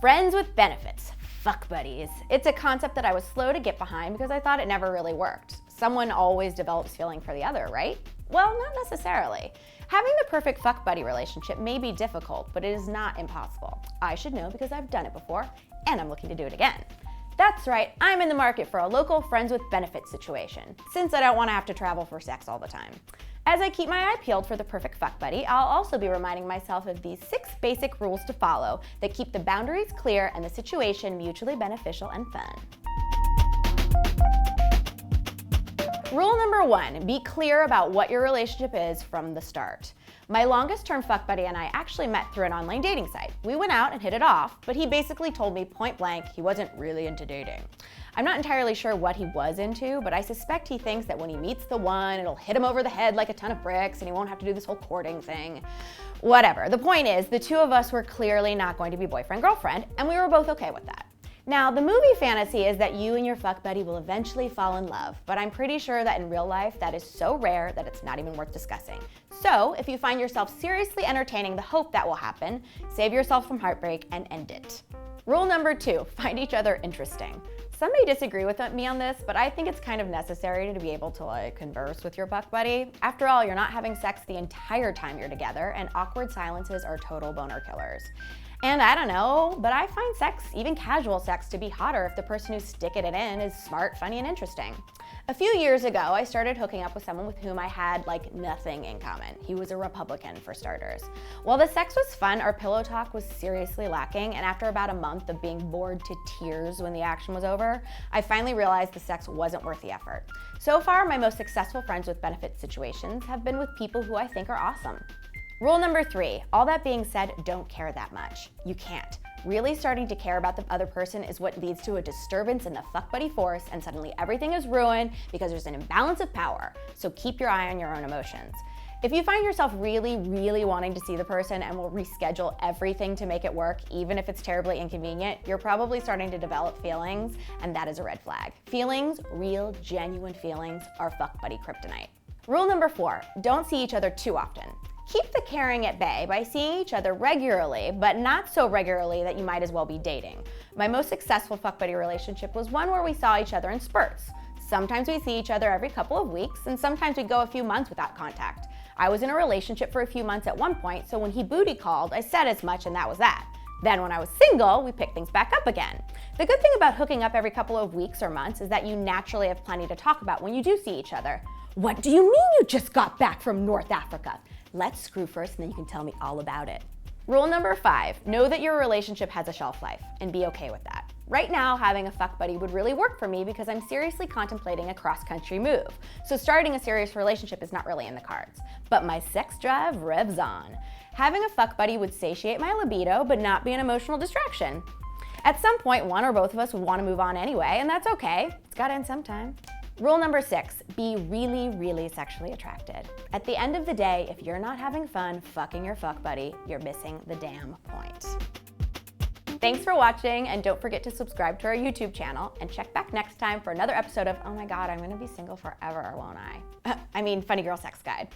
Friends with benefits, fuck buddies. It's a concept that I was slow to get behind because I thought it never really worked. Someone always develops feeling for the other, right? Well, not necessarily. Having the perfect fuck buddy relationship may be difficult, but it is not impossible. I should know because I've done it before, and I'm looking to do it again. That's right, I'm in the market for a local friends with benefits situation, since I don't want to have to travel for sex all the time. As I keep my eye peeled for the perfect fuck buddy, I'll also be reminding myself of these 6 basic rules to follow that keep the boundaries clear and the situation mutually beneficial and fun. Rule number 1, be clear about what your relationship is from the start. My longest term fuck buddy and I actually met through an online dating site. We went out and hit it off, but he basically told me point blank he wasn't really into dating. I'm not entirely sure what he was into, but I suspect he thinks that when he meets the one, it'll hit him over the head like a ton of bricks and he won't have to do this whole courting thing. Whatever. The point is, the two of us were clearly not going to be boyfriend-girlfriend, and we were both okay with that. Now, the movie fantasy is that you and your fuck buddy will eventually fall in love, but I'm pretty sure that in real life that is so rare that it's not even worth discussing. So, if you find yourself seriously entertaining the hope that will happen, save yourself from heartbreak and end it. Rule number 2, find each other interesting. Some may disagree with me on this, but I think it's kind of necessary to be able to converse with your fuck buddy. After all, you're not having sex the entire time you're together, and awkward silences are total boner killers. And I don't know, but I find sex, even casual sex, to be hotter if the person who's sticking it in is smart, funny, and interesting. A few years ago, I started hooking up with someone with whom I had nothing in common. He was a Republican, for starters. While the sex was fun, our pillow talk was seriously lacking, and after about a month of being bored to tears when the action was over, I finally realized the sex wasn't worth the effort. So far, my most successful friends with benefits situations have been with people who I think are awesome. Rule number 3, all that being said, don't care that much. You can't. Really starting to care about the other person is what leads to a disturbance in the fuck buddy force, and suddenly everything is ruined because there's an imbalance of power. So keep your eye on your own emotions. If you find yourself really, really wanting to see the person and will reschedule everything to make it work, even if it's terribly inconvenient, you're probably starting to develop feelings, and that is a red flag. Feelings, real, genuine feelings, are fuck buddy kryptonite. Rule number 4, don't see each other too often. Keep the caring at bay by seeing each other regularly, but not so regularly that you might as well be dating. My most successful fuck buddy relationship was one where we saw each other in spurts. Sometimes we see each other every couple of weeks, and sometimes we go a few months without contact. I was in a relationship for a few months at one point, so when he booty called, I said as much, and that was that. Then when I was single, we picked things back up again. The good thing about hooking up every couple of weeks or months is that you naturally have plenty to talk about when you do see each other. What do you mean you just got back from North Africa? Let's screw first, and then you can tell me all about it. Rule number 5, know that your relationship has a shelf life, and be okay with that. Right now, having a fuck buddy would really work for me because I'm seriously contemplating a cross-country move. So starting a serious relationship is not really in the cards. But my sex drive revs on. Having a fuck buddy would satiate my libido, but not be an emotional distraction. At some point, one or both of us would want to move on anyway, and that's okay. It's gotta end sometime. Rule number 6, be really, really sexually attracted. At the end of the day, if you're not having fun fucking your fuck buddy, you're missing the damn point. Thanks for watching, and don't forget to subscribe to our YouTube channel, and check back next time for another episode of, oh my god, I'm gonna be single forever, won't I? I mean, Funny Girl Sex Guide.